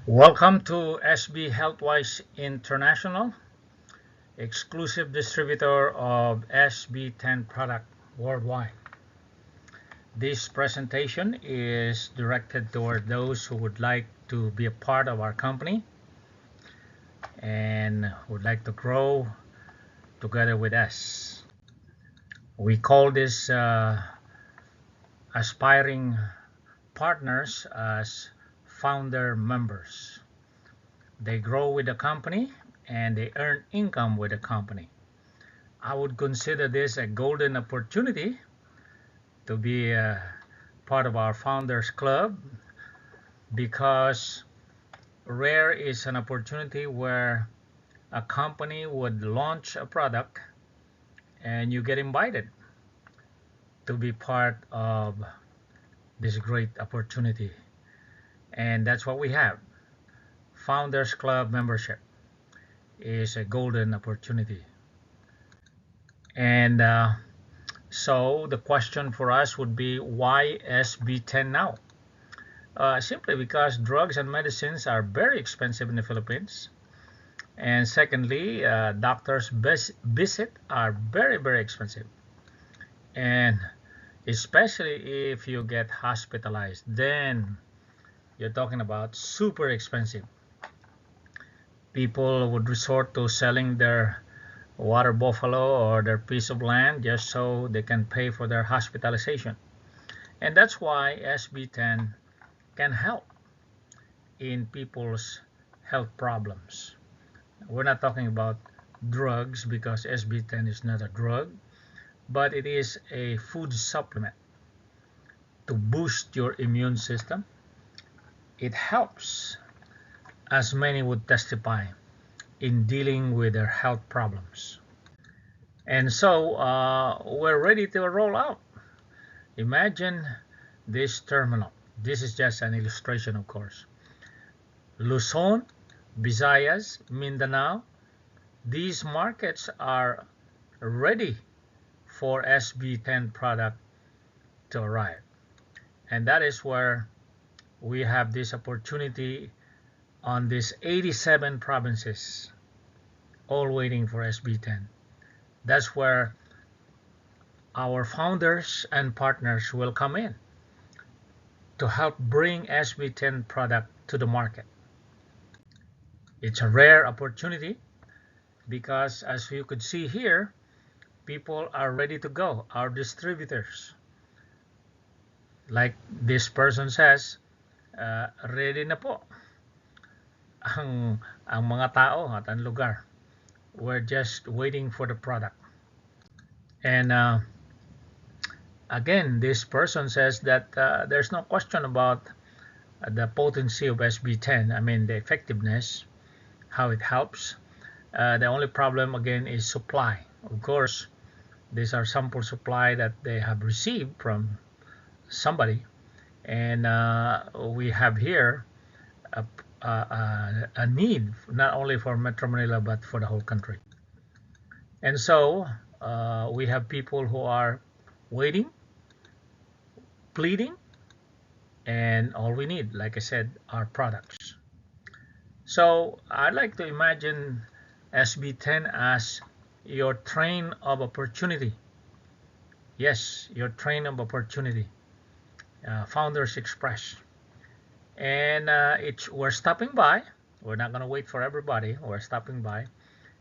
Welcome to SB Healthwise International, exclusive distributor of SB10 product worldwide. This presentation is directed toward those who would like to be a part of our company and would like to grow together with us. We call this aspiring partners as founder members. They grow with the company and they earn income with the company. I would consider this a golden opportunity to be a part of our founders club because rare is an opportunity where a company would launch a product and you get invited to be part of this great opportunity. And that's what we have. Founders Club membership is a golden opportunity. And so the question for us would be, why SB10 now? Simply because drugs and medicines are very expensive in the Philippines. And secondly, doctors' visit are very, very expensive. And especially if you get hospitalized, then you're talking about super expensive. People would resort to selling their water buffalo or their piece of land just so they can pay for their hospitalization. And that's why SB10 can help in people's health problems. We're not talking about drugs because SB10 is not a drug, but it is a food supplement to boost your immune system. It helps, as many would testify, in dealing with their health problems. And so we're ready to roll out. Imagine this terminal. This is just an illustration, of course. Luzon, Visayas, Mindanao, these markets are ready for SB10 product to arrive. And that is where we have this opportunity on these 87 provinces, all waiting for SB10. That's where our founders and partners will come in to help bring SB10 product to the market. It's a rare opportunity because, as you could see here, people are ready to go. Our distributors, like this person says, ready na po ang mga tao at ang lugar. We're just waiting for the product. And again, this person says that there's no question about the potency of SB10. I mean, the effectiveness, how it helps. The only problem again is supply. Of course, these are sample supply that they have received from somebody, and we have here a need not only for Metro Manila but for the whole country. And so we have people who are waiting, pleading, and all we need, like I said, are products. So I'd like to imagine SB10 as your train of opportunity. Yes, your train of opportunity. Founders Express. And we're stopping by. We're not going to wait for everybody. We're stopping by.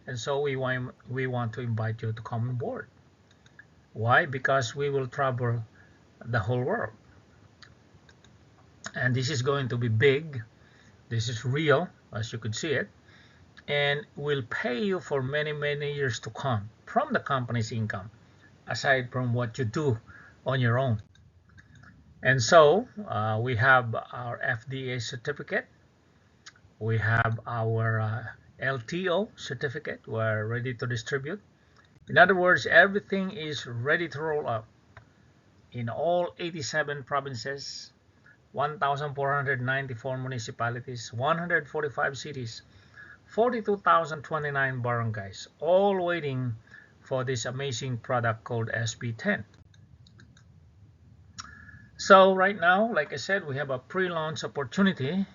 And so we want to invite you to come on board. Why? Because we will travel the whole world. And this is going to be big. This is real, as you could see it. And will pay you for many, many years to come from the company's income, aside from what you do on your own. And so we have our FDA certificate. We have our LTO certificate. We're ready to distribute. In other words, everything is ready to roll out in all 87 provinces, 1,494 municipalities, 145 cities, 42,029 barangays, all waiting for this amazing product called SB10. So right now, like I said, we have a pre-launch opportunity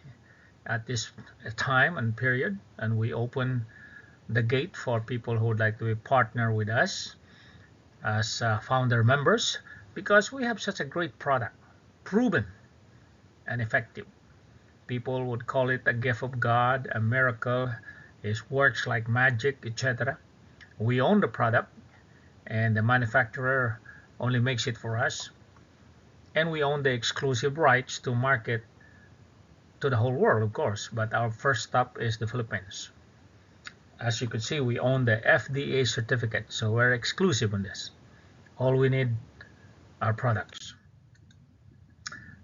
at this time and period, and we open the gate for people who would like to partner with us as founder members, because we have such a great product, proven and effective. People would call it a gift of God, a miracle. It works like magic, etc. We own the product, and the manufacturer only makes it for us, and we own the exclusive rights to market to the whole world, of course, but our first stop is the Philippines. As you can see, we own the FDA certificate, so we're exclusive on this. All we need are products.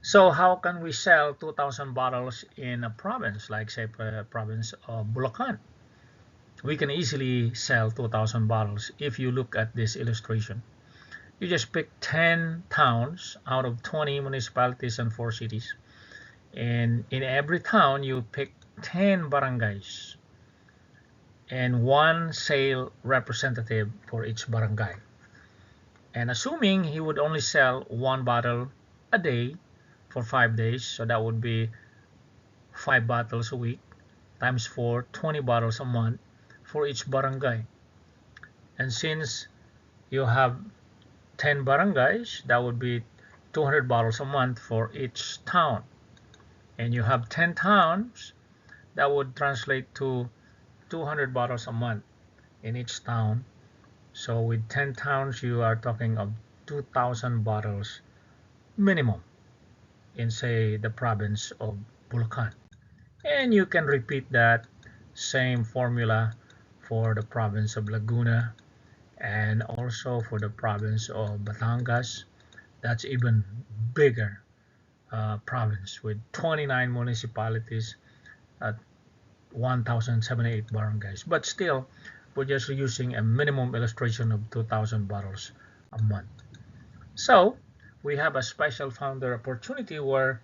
So how can we sell 2,000 bottles in a province, like say province of Bulacan? We can easily sell 2,000 bottles if you look at this illustration. You just pick 10 towns out of 20 municipalities and 4 cities. And in every town, you pick 10 barangays and one sale representative for each barangay. And assuming he would only sell one bottle a day for 5 days, so that would be 5 bottles a week times 4, 20 bottles a month for each barangay. And since you have 10 barangays, that would be 200 bottles a month for each town. And you have 10 towns, that would translate to 200 bottles a month in each town. So with 10 towns, you are talking of 2,000 bottles minimum in, say, the province of Bulacan. And you can repeat that same formula for the province of Laguna and also for the province of Batangas. That's even bigger province with 29 municipalities at 1,078 barangays. But still, we're just using a minimum illustration of 2,000 bottles a month. So we have a special founder opportunity where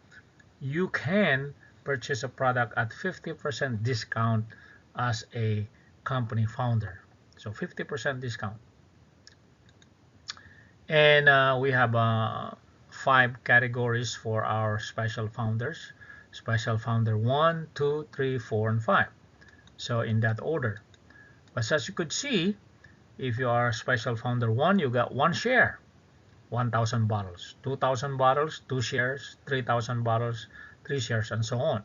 you can purchase a product at 50% discount as a company founder. So 50% discount. And we have 5 categories for our special founders. Special founder 1, 2, 3, 4, and 5. So in that order. But as you could see, if you are special founder 1, you got 1 share, 1,000 bottles, 2,000 bottles, 2 shares, 3,000 bottles, 3 shares, and so on.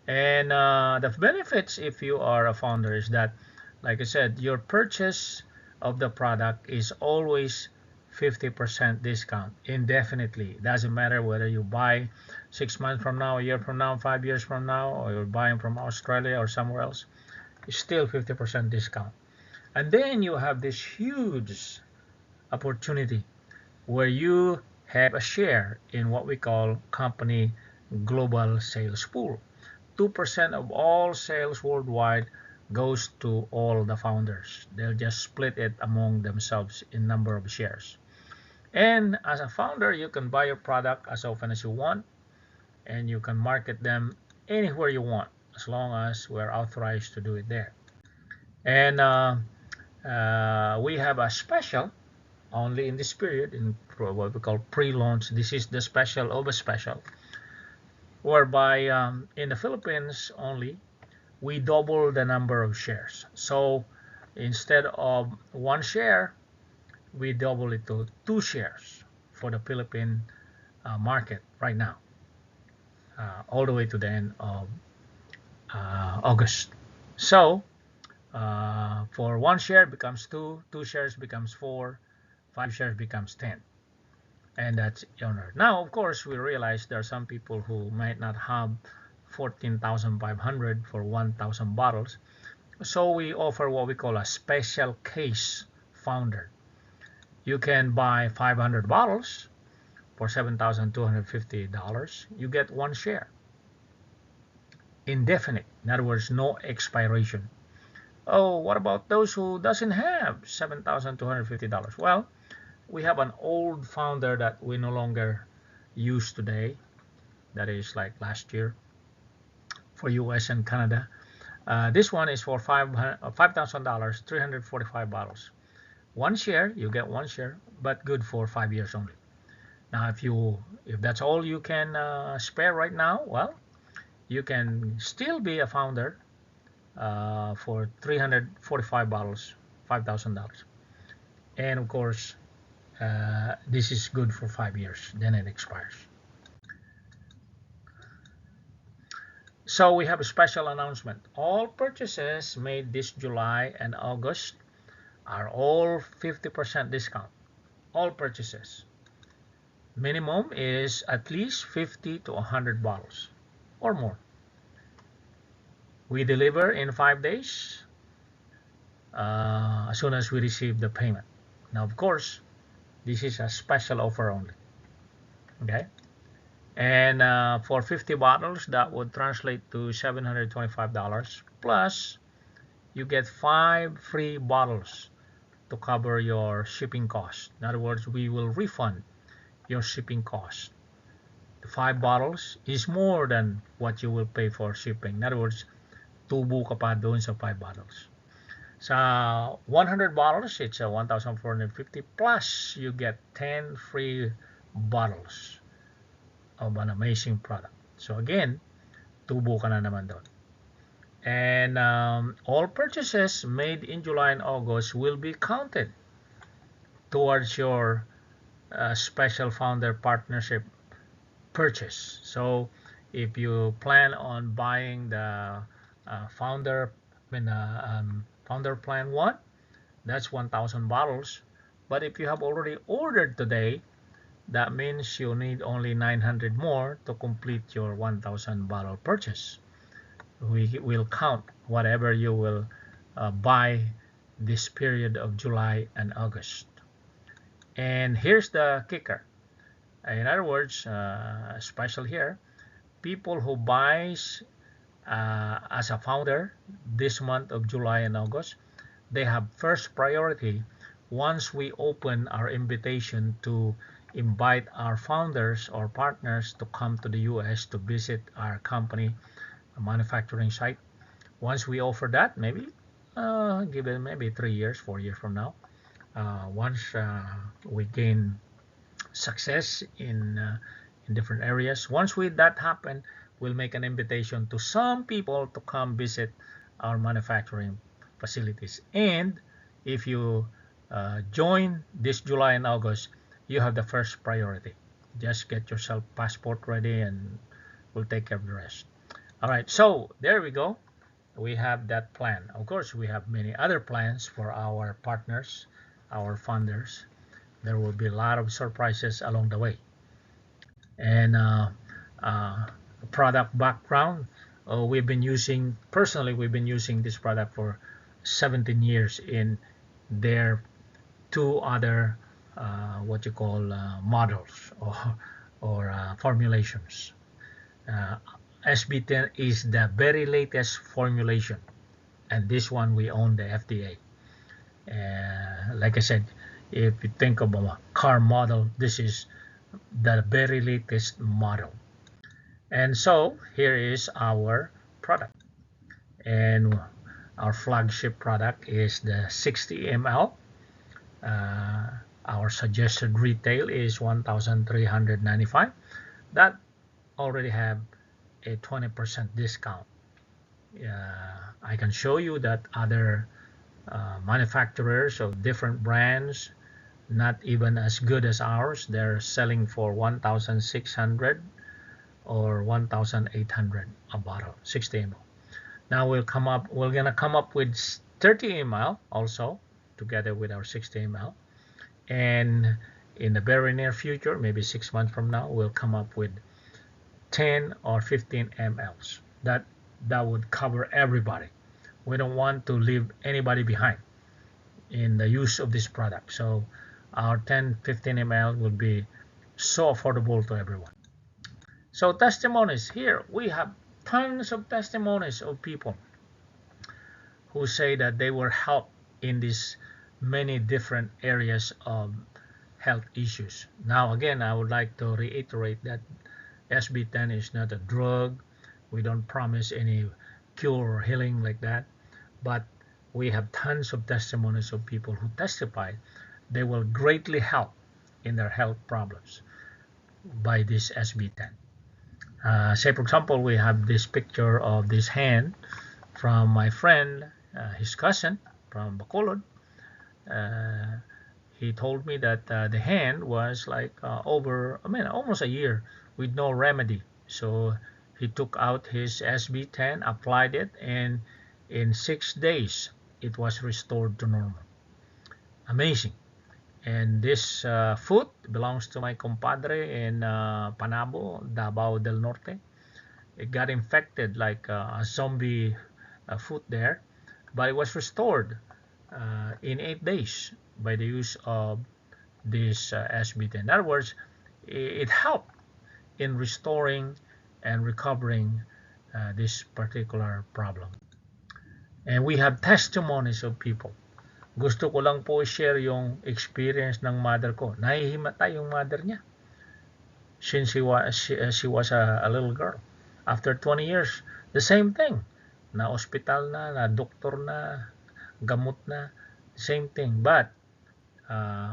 And the benefits if you are a founder is that, like I said, your purchase of the product is always 50% discount indefinitely. Doesn't matter whether you buy 6 months from now, a year from now, 5 years from now, or you're buying from Australia or somewhere else, it's still 50% discount. And then you have this huge opportunity where you have a share in what we call company global sales pool. 2% of all sales worldwide goes to all the founders. They'll just split it among themselves in number of shares. And as a founder, you can buy your product as often as you want, and you can market them anywhere you want, as long as we're authorized to do it there. And we have a special only in this period, in what we call pre-launch. This is the special of a special, whereby in the Philippines only, we double the number of shares. So instead of 1 share, we double it to 2 shares for the Philippine market right now, all the way to the end of August. So for 1 share becomes 2, 2 shares becomes 4, 5 shares becomes 10. And that's honor. Now, of course, we realize there are some people who might not have 14,500 for 1,000 bottles. So we offer what we call a special case founder. You can buy 500 bottles for $7,250. You get 1 share. Indefinite. In other words, no expiration. Oh, what about those who doesn't have $7,250? Well, we have an old founder that we no longer use today. That is like last year for US and Canada. This one is for $5,000, 345 bottles. 1 share, you get 1 share, but good for 5 years only. Now, if that's all you can spare right now, well, you can still be a founder for 345 bottles, $5,000. And of course, this is good for 5 years, then it expires. So we have a special announcement. All purchases made this July and August are all 50% discount. All purchases. Minimum is at least 50 to 100 bottles or more. We deliver in 5 days as soon as we receive the payment. Now, of course, this is a special offer only. Okay? And for 50 bottles, that would translate to $725. Plus, you get 5 free bottles to cover your shipping costs. In other words, we will refund your shipping cost. The 5 bottles is more than what you will pay for shipping. In other words, tubo ka pa doon sa 5 bottles. Sa 100 bottles, it's a 1,450 plus you get 10 free bottles of an amazing product. So again, tubo ka na naman doon. And all purchases made in July and August will be counted towards your special founder partnership purchase. So if you plan on buying the founder plan 1, that's 1,000 bottles. But if you have already ordered today, that means you need only 900 more to complete your 1,000 bottle purchase. We will count whatever you will buy this period of July and August. And here's the kicker. In other words, special here, people who buys as a founder this month of July and August, they have first priority once we open our invitation to invite our founders or partners to come to the US to visit our company manufacturing site. Once we offer that, maybe give it maybe 3 years, 4 years from now, once we gain success in different areas, once that happen, we'll make an invitation to some people to come visit our manufacturing facilities. And if you join this July and August, you have the first priority. Just get yourself passport ready and we'll take care of the rest. All right, so there we go. We have that plan. Of course, we have many other plans for our partners, our funders. There will be a lot of surprises along the way. And product background, we've been using this product for 17 years in their 2 other what you call models or formulations. SB10 is the very latest formulation, and this one we own the FDA. Like I said, if you think of a car model, this is the very latest model. And so here is our product, and our flagship product is the 60 ml. Our suggested retail is 1,395. That already have a 20% discount. I can show you that other manufacturers of different brands, not even as good as ours, they're selling for 1,600 or 1,800 a bottle, 60 ml. Now we're gonna come up with 30 ml also together with our 60 ml, and in the very near future, maybe 6 months from now, we'll come up with 10 or 15 mLs. That would cover everybody. We don't want to leave anybody behind in the use of this product. So our 10, 15 ml will be so affordable to everyone. So testimonies, here we have tons of testimonies of people who say that they were helped in these many different areas of health issues. Now again, I would like to reiterate that SB10 is not a drug. We don't promise any cure or healing like that, but we have tons of testimonies of people who testify they will greatly help in their health problems by this SB10. Say, for example, we have this picture of this hand from my friend, his cousin from Bacolod. Uh, he told me that the hand was like almost a year with no remedy. So he took out his SB10, applied it, and in 6 days it was restored to normal. Amazing. And this foot belongs to my compadre in Panabo, Davao del Norte. It got infected like a zombie foot there, but it was restored in 8 days by the use of this SB10. In other words, it helped in restoring and recovering this particular problem. And we have testimonies of people. Gusto ko lang po share yung experience ng mother ko. Nahihimatay yung mother niya since she was a little girl. After 20 years, the same thing. Na ospital na doktor na, gamot na, same thing. But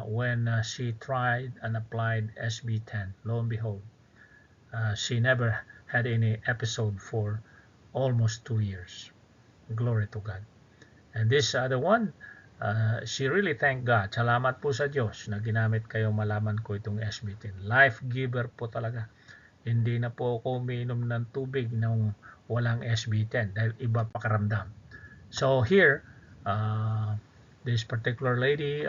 when she tried and applied SB10, lo and behold, she never had any episode for almost 2 years. Glory to God. And this other one, she really thanked God. Salamat po sa Diyos na ginamit kayo malaman ko itong SB10. Life giver po talaga. Hindi na po ako umiinom ng tubig nung walang SB10 dahil iba pakaramdam. So here, this particular lady,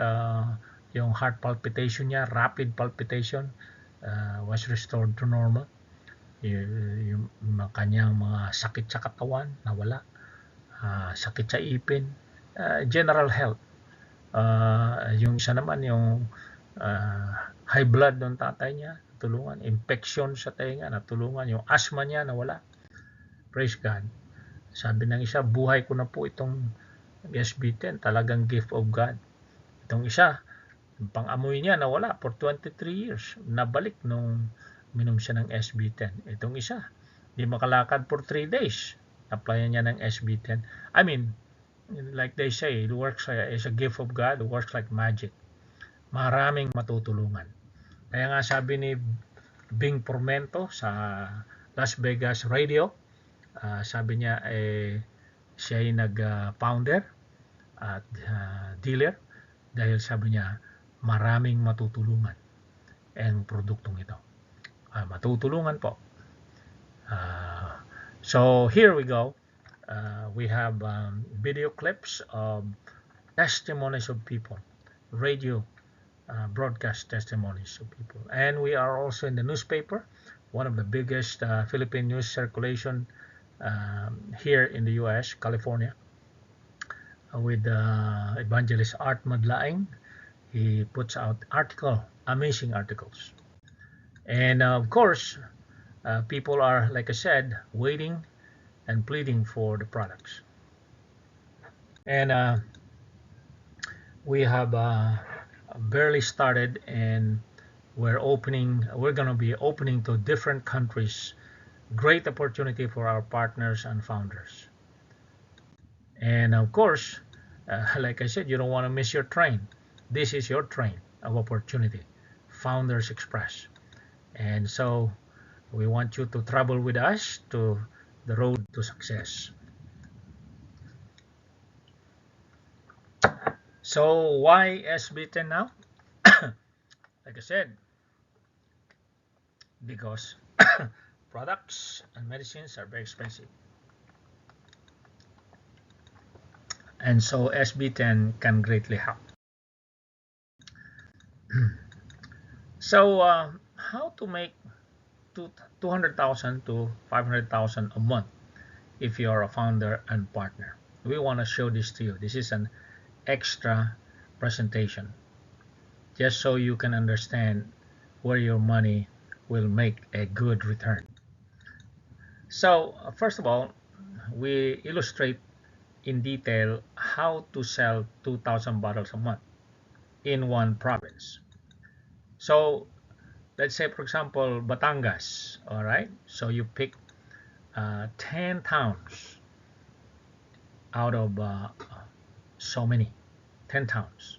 yung heart palpitation niya, rapid palpitation, was restored to normal. Yung kanyang mga sakit sa katawan, nawala. Sakit sa ipin, general health. Yung isa naman, yung high blood ng tatay niya, natulungan. Infection sa tenga, natulungan. Yung asthma niya, nawala. Praise God. Sabi ng isa, buhay ko na po itong SB10, talagang gift of God. Itong isa, pang-amoy niya nawala for 23 years. Nabalik nung minom siya ng SB10. Itong isa, di makalakad for 3 days. Applyan niya ng SB10. I mean, like they say, it works as a gift of God, it works like magic. Maraming matutulungan. Kaya nga sabi ni Bing Pormento sa Las Vegas Radio, sabi niya siya ay nag-founder at dealer dahil sabi niya maraming matutulungan ang produktong ito. Matutulungan po. So here we go. We have video clips of testimonies of people, radio broadcast testimonies of people. And we are also in the newspaper, one of the biggest Philippine news circulation here in the U.S., California, with evangelist Art Madlaing. He puts out amazing articles. And of course, people are, like I said, waiting and pleading for the products. And we have barely started, and we're going to be opening to different countries. Great opportunity for our partners and founders. And of course, like I said, you don't want to miss your train. This is your train of opportunity, Founders Express. And so we want you to travel with us to the road to success. So why SB10 now? Like I said, because products and medicines are very expensive. And so SB10 can greatly help. So how to make 200,000 to 500,000 a month if you are a founder and partner? We want to show this to you. This is an extra presentation just so you can understand where your money will make a good return. So first of all, we illustrate in detail how to sell 2,000 bottles a month in one province. So let's say, for example, Batangas, all right? So you pick 10 towns out of so many, 10 towns.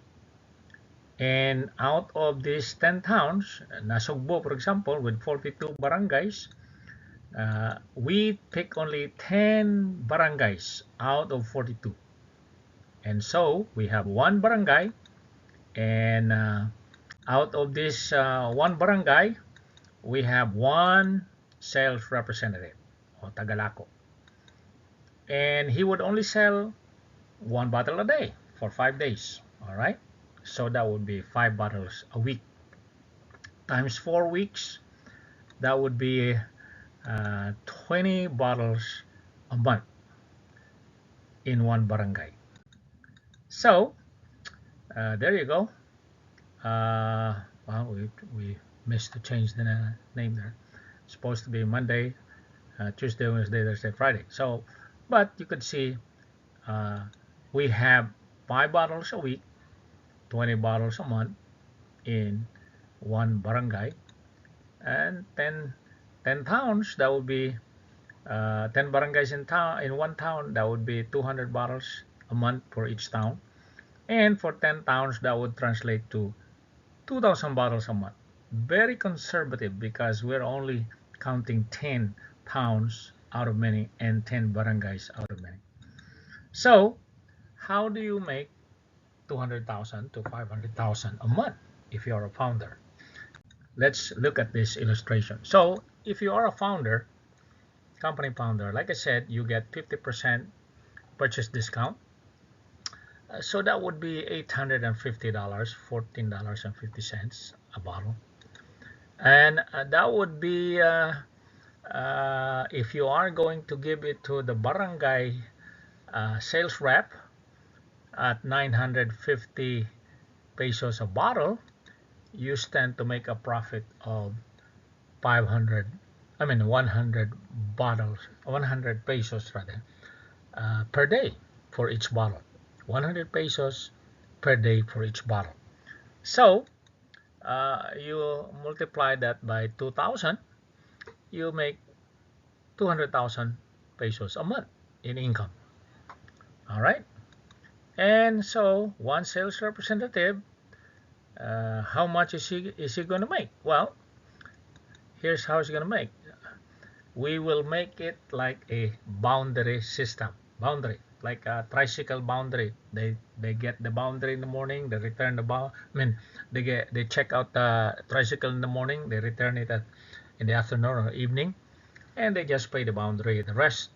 And out of these 10 towns, Nasugbo, for example, with 42 barangays, we pick only 10 barangays out of 42. And so we have one barangay, and out of this one barangay, we have one sales representative or tagalako. And he would only sell one bottle a day for 5 days. All right. So that would be 5 bottles a week times 4 weeks. That would be 20 bottles a month in one barangay. So there you go. Well, we missed to change the name there. It's supposed to be Monday, Tuesday, Wednesday, Thursday, Friday. So, but you could see uh, we have 5 bottles a week, 20 bottles a month in one barangay, and 10 towns. That would be 10 barangays in one town. That would be 200 bottles a month for each town, and for 10 towns that would translate to 2,000 bottles a month. Very conservative because we're only counting 10 towns out of many and 10 barangays out of many. So, how do you make 200,000 to 500,000 a month if you are a founder? Let's look at this illustration. So, if you are a founder, company founder, like I said, you get 50% purchase discount. So that would be $850, $14.50 a bottle. And that would be if you are going to give it to the barangay sales rep at 950 pesos a bottle, you stand to make a profit of 100 bottles, 100 pesos rather, per day for each bottle. 100 pesos per day for each bottle. So you multiply that by 2,000, you make 200,000 pesos a month in income. All right. And so one sales representative, how much is he going to make? Well, here's how he's going to make. We will make it like a boundary system. Boundary, like a tricycle boundary. They get the boundary in the morning. They return the they check out the tricycle in the morning. They return it in the afternoon or evening, and they just pay the boundary. The rest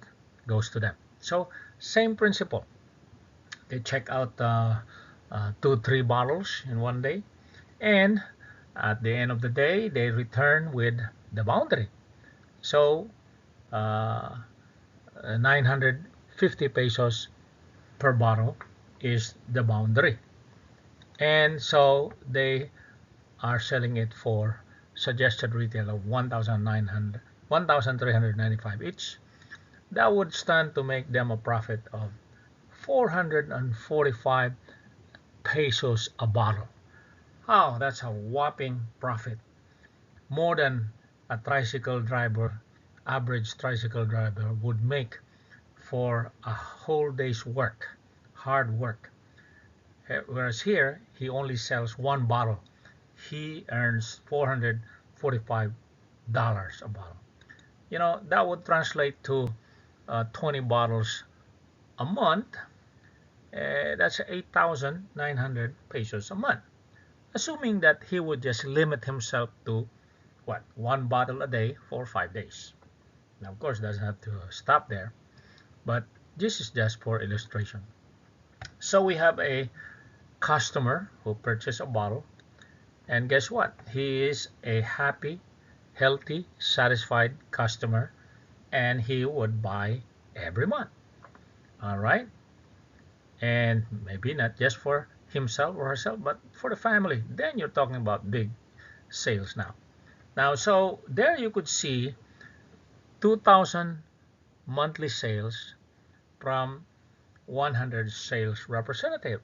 goes to them. So same principle. They check out 2-3 bottles in one day, and at the end of the day they return with the boundary. So 950 pesos per bottle is the boundary, and so they are selling it for suggested retail of 1,395 each. That would stand to make them a profit of 445 pesos a bottle. Oh, that's a whopping profit. More than a tricycle driver, average tricycle driver would make for a whole day's work, hard work. Whereas here, he only sells one bottle. He earns $445 a bottle. That would translate to 20 bottles a month. That's 8,900 pesos a month. Assuming that he would just limit himself to one bottle a day for 5 days. Now, of course, doesn't have to stop there, but this is just for illustration. So we have a customer who purchased a bottle, and guess what? He is a happy, healthy, satisfied customer, and he would buy every month. All right, and maybe not just for himself or herself, but for the family. Then you're talking about big sales now. So there you could see 2,000 monthly sales from 100 sales representative,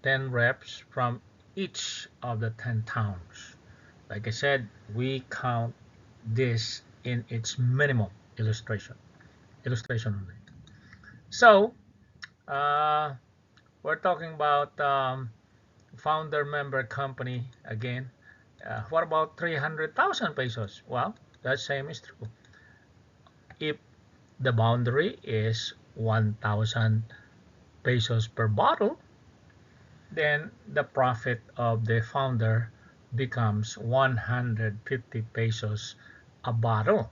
10 reps from each of the 10 towns. Like I said, we count this in its minimum illustration only. So we're talking about founder member company again. What about 300,000 pesos? Well, that same is true. if the boundary is 1,000 pesos per bottle, then the profit of the founder becomes 150 pesos a bottle.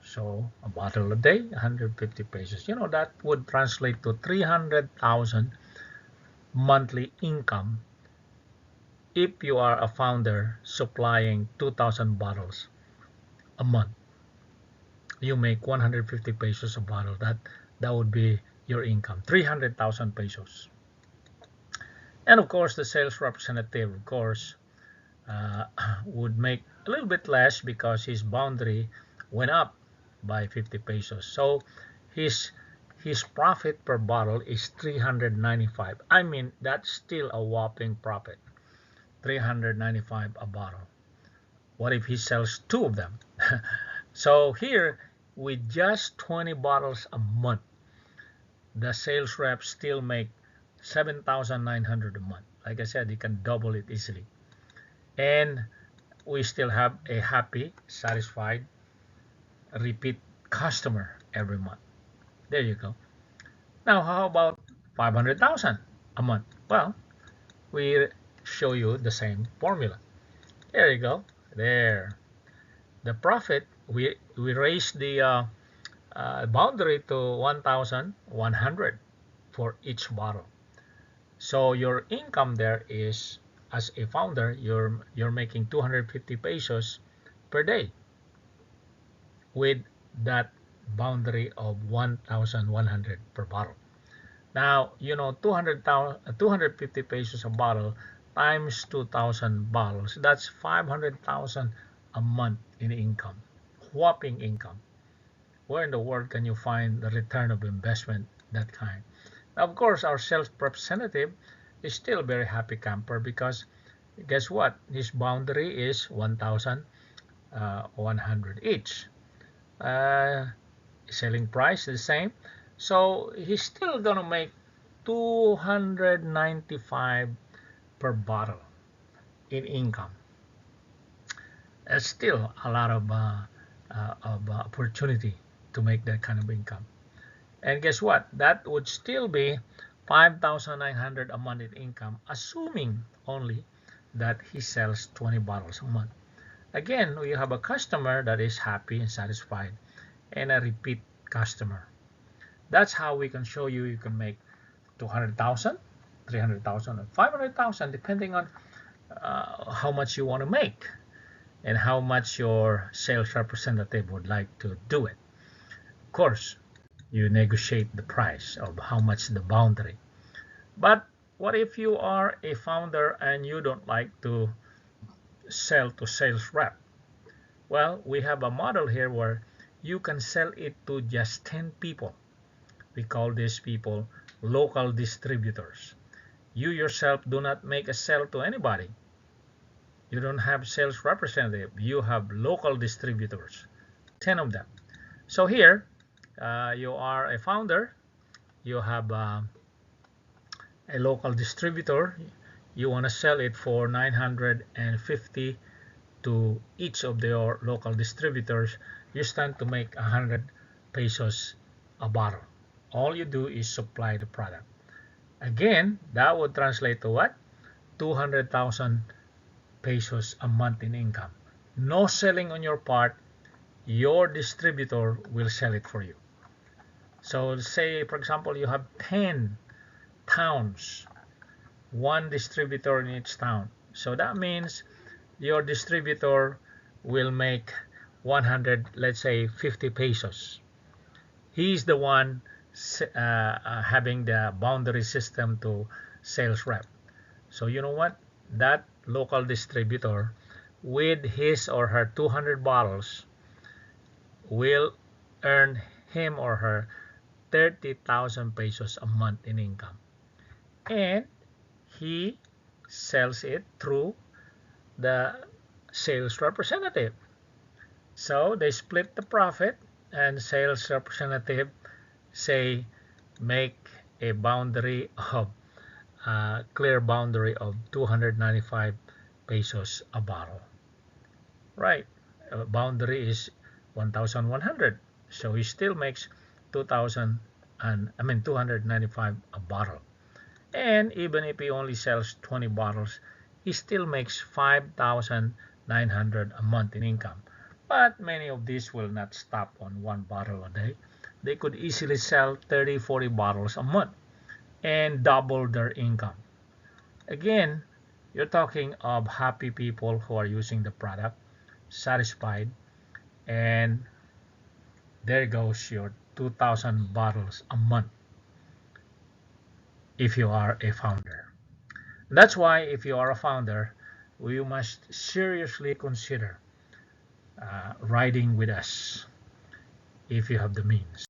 So a bottle a day, 150 pesos. That would translate to 300,000 monthly income if you are a founder supplying 2,000 bottles a month. You make 150 pesos a bottle. That would be your income, 300,000 pesos. And of course, the sales representative, of course, would make a little bit less because his boundary went up by 50 pesos. So his profit per bottle is 395. I mean, that's still a whopping profit. 395 a bottle. What if he sells 2 of them? So here, with just 20 bottles a month, the sales reps still make 7,900 a month. Like I said, you can double it easily. And we still have a happy, satisfied, repeat customer every month. There you go. Now, how about 500,000 a month? Well, we show you the same formula. There you go. There. The profit, we raised the boundary to 1,100 for each bottle. So your income there is, as a founder, you're making 250 pesos per day with that boundary of 1,100 per bottle. Now, 250 pesos a bottle times 2,000 bottles. That's 500,000 a month in income. Whopping income. Where in the world can you find the return of investment that kind? Now, of course, our sales representative is still a very happy camper because guess what? His boundary is 1,100 each. Selling price is the same. So he's still gonna make 295 per bottle in income. That's still a lot of opportunity to make that kind of income. And guess what? That would still be 5,900 a month in income, assuming only that he sells 20 bottles a month. Again, we have a customer that is happy and satisfied, and a repeat customer. That's how we can show you can make 200,000, 300,000, and 500,000, depending on how much you want to make and how much your sales representative would like to do it. Of course, you negotiate the price of how much the boundary. But what if you are a founder and you don't like to sell to sales rep? Well, we have a model here where you can sell it to just 10 people. We call these people local distributors. You yourself do not make a sale to anybody. You don't have sales representative. You have local distributors, 10 of them. So here, you are a founder. You have a local distributor. You want to sell it for 950 to each of your local distributors. You stand to make 100 pesos a bottle. All you do is supply the product. Again, that would translate to what? 200,000 pesos a month in income. No selling on your part. Your distributor will sell it for you. So say, for example, you have 10 towns, one distributor in each town. So that means your distributor will make 100, let's say 50 pesos. He's the one having the boundary system to sales rep. So you know what? That local distributor with his or her 200 bottles will earn him or her 30,000 pesos a month in income. And he sells it through the sales representative. So they split the profit, and sales representative say make a boundary of clear boundary of 295 pesos a bottle. Right. Boundary is 1,100. So he still makes 295 a bottle. And even if he only sells 20 bottles, he still makes 5,900 a month in income. But many of these will not stop on one bottle a day. They could easily sell 30, 40 bottles a month and double their income. Again, you're talking of happy people who are using the product, satisfied, and there goes your 2,000 bottles a month if you are a founder. That's why if you are a founder, you must seriously consider riding with us if you have the means.